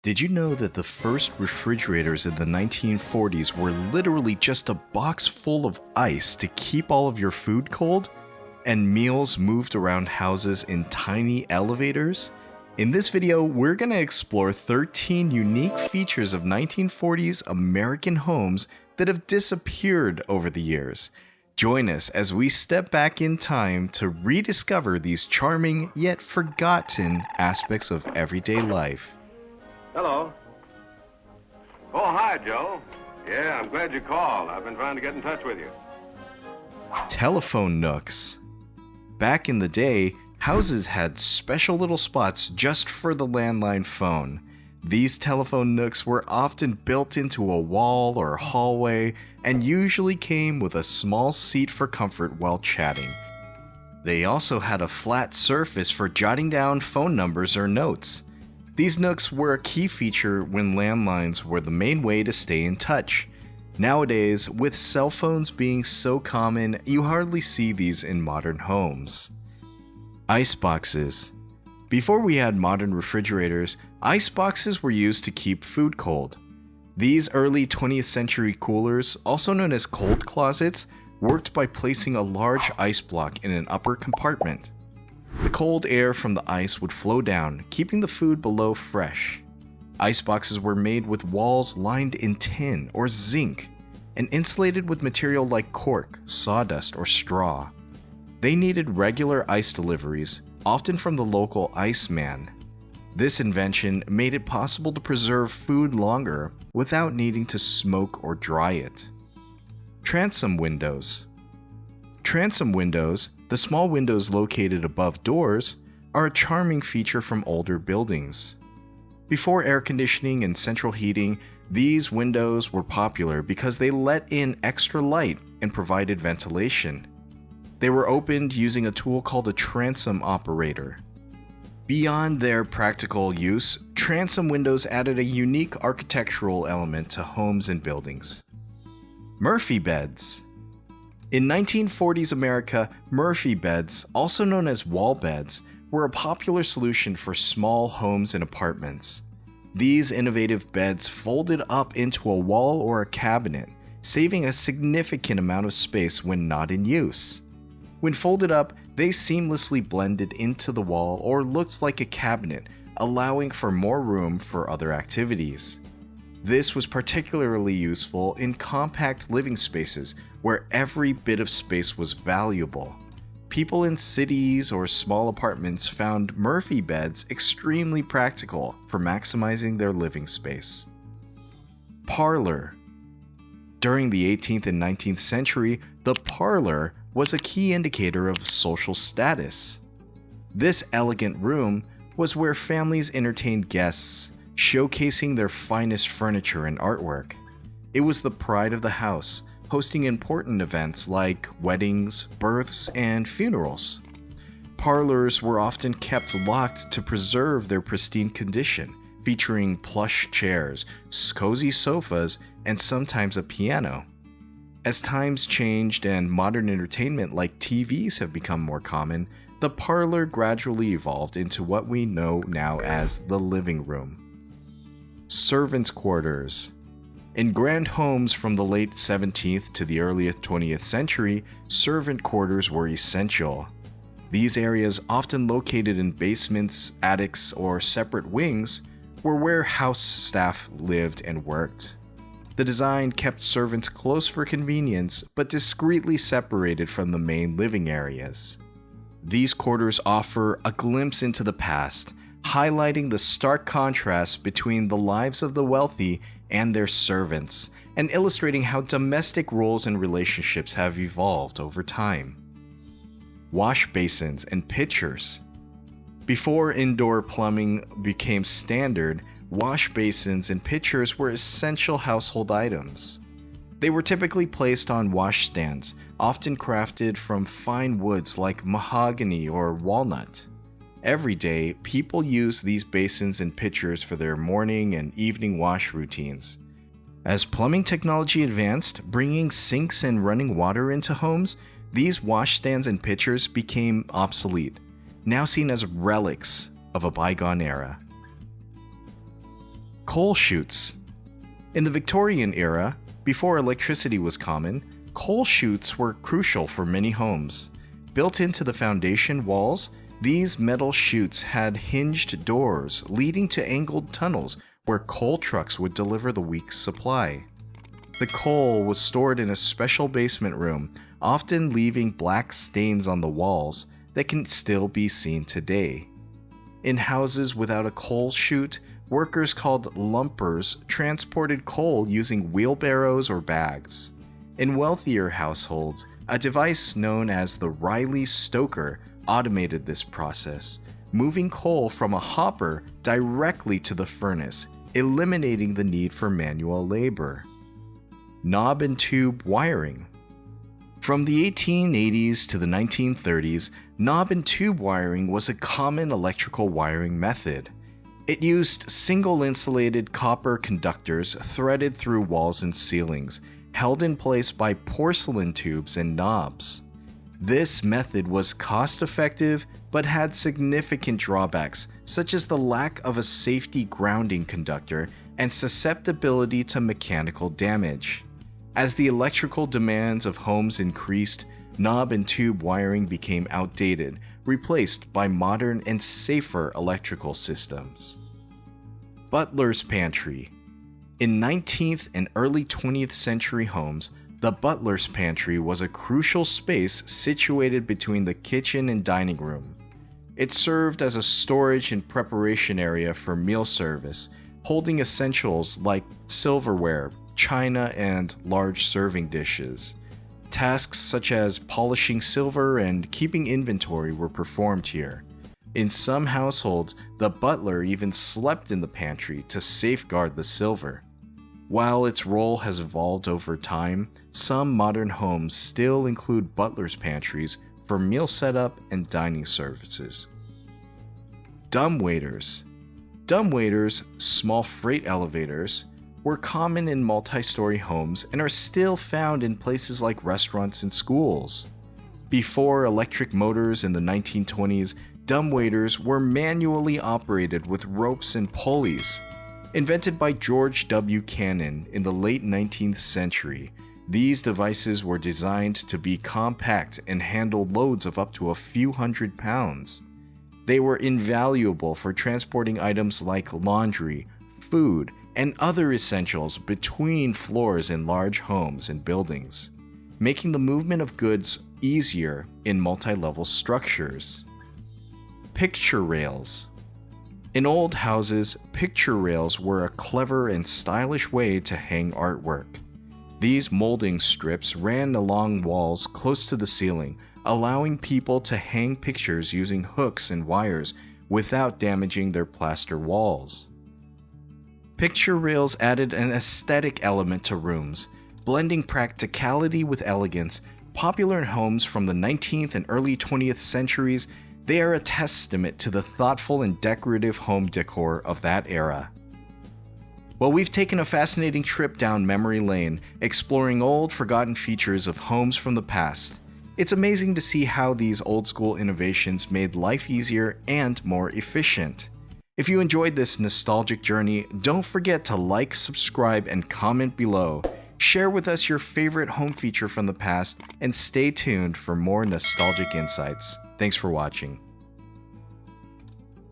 Did you know that the first refrigerators in the 1940s were literally just a box full of ice to keep all of your food cold? And meals moved around houses in tiny elevators? In this video, we're going to explore 13 unique features of 1940s American homes that have disappeared over the years. Join us as we step back in time to rediscover these charming yet forgotten aspects of everyday life. Hello. Oh, hi, Joe. Yeah, I'm glad you called. I've been trying to get in touch with you. Telephone nooks. Back in the day, houses had special little spots just for the landline phone. These telephone nooks were often built into a wall or hallway and usually came with a small seat for comfort while chatting. They also had a flat surface for jotting down phone numbers or notes. These nooks were a key feature when landlines were the main way to stay in touch. Nowadays, with cell phones being so common, you hardly see these in modern homes. Ice boxes. Before we had modern refrigerators, ice boxes were used to keep food cold. These early 20th century coolers, also known as cold closets, worked by placing a large ice block in an upper compartment. The cold air from the ice would flow down, keeping the food below fresh. Ice boxes were made with walls lined in tin or zinc and insulated with material like cork, sawdust, or straw. They needed regular ice deliveries, often from the local iceman. This invention made it possible to preserve food longer without needing to smoke or dry it. Transom windows. Transom windows, the small windows located above doors, are a charming feature from older buildings. Before air conditioning and central heating, these windows were popular because they let in extra light and provided ventilation. They were opened using a tool called a transom operator. Beyond their practical use, transom windows added a unique architectural element to homes and buildings. Murphy beds. In 1940s America, Murphy beds, also known as wall beds, were a popular solution for small homes and apartments. These innovative beds folded up into a wall or a cabinet, saving a significant amount of space when not in use. When folded up, they seamlessly blended into the wall or looked like a cabinet, allowing for more room for other activities. This was particularly useful in compact living spaces where every bit of space was valuable. People in cities or small apartments found Murphy beds extremely practical for maximizing their living space. Parlor. During the 18th and 19th century, the parlor was a key indicator of social status. This elegant room was where families entertained guests, showcasing their finest furniture and artwork. It was the pride of the house, hosting important events like weddings, births, and funerals. Parlors were often kept locked to preserve their pristine condition, featuring plush chairs, cozy sofas, and sometimes a piano. As times changed and modern entertainment like TVs have become more common, the parlor gradually evolved into what we know now as the living room. Servants' quarters. In grand homes from the late 17th to the early 20th century, servant quarters were essential. These areas, often located in basements, attics, or separate wings, were where house staff lived and worked. The design kept servants close for convenience, but discreetly separated from the main living areas. These quarters offer a glimpse into the past, highlighting the stark contrast between the lives of the wealthy and their servants, and illustrating how domestic roles and relationships have evolved over time. Wash basins and pitchers. Before indoor plumbing became standard, wash basins and pitchers were essential household items. They were typically placed on wash stands, often crafted from fine woods like mahogany or walnut. Every day, people used these basins and pitchers for their morning and evening wash routines. As plumbing technology advanced, bringing sinks and running water into homes, these washstands and pitchers became obsolete, now seen as relics of a bygone era. Coal chutes. In the Victorian era, before electricity was common, coal chutes were crucial for many homes. Built into the foundation walls, these metal chutes had hinged doors leading to angled tunnels where coal trucks would deliver the week's supply. The coal was stored in a special basement room, often leaving black stains on the walls that can still be seen today. In houses without a coal chute, workers called lumpers transported coal using wheelbarrows or bags. In wealthier households, a device known as the Riley stoker automated this process, moving coal from a hopper directly to the furnace, eliminating the need for manual labor. Knob and tube wiring. From the 1880s to the 1930s, knob and tube wiring was a common electrical wiring method. It used single insulated copper conductors threaded through walls and ceilings, held in place by porcelain tubes and knobs. This method was cost-effective but had significant drawbacks, such as the lack of a safety grounding conductor and susceptibility to mechanical damage. As the electrical demands of homes increased, knob and tube wiring became outdated, replaced by modern and safer electrical systems. Butler's pantry. In 19th and early 20th century homes, the butler's pantry was a crucial space situated between the kitchen and dining room. It served as a storage and preparation area for meal service, holding essentials like silverware, china, and large serving dishes. Tasks such as polishing silver and keeping inventory were performed here. In some households, the butler even slept in the pantry to safeguard the silver. While its role has evolved over time, some modern homes still include butler's pantries for meal setup and dining services. Dumbwaiters. Dumbwaiters, small freight elevators, were common in multi-story homes and are still found in places like restaurants and schools. Before electric motors in the 1920s, dumbwaiters were manually operated with ropes and pulleys. Invented by George W. Cannon in the late 19th century, these devices were designed to be compact and handle loads of up to a few hundred pounds. They were invaluable for transporting items like laundry, food, and other essentials between floors in large homes and buildings, making the movement of goods easier in multi-level structures. Picture rails. In old houses, picture rails were a clever and stylish way to hang artwork. These molding strips ran along walls close to the ceiling, allowing people to hang pictures using hooks and wires without damaging their plaster walls. Picture rails added an aesthetic element to rooms, blending practicality with elegance. Popular in homes from the 19th and early 20th centuries, they are a testament to the thoughtful and decorative home decor of that era. Well, we've taken a fascinating trip down memory lane, exploring old, forgotten features of homes from the past. It's amazing to see how these old-school innovations made life easier and more efficient. If you enjoyed this nostalgic journey, don't forget to like, subscribe, and comment below. Share with us your favorite home feature from the past, and stay tuned for more nostalgic insights. Thanks for watching.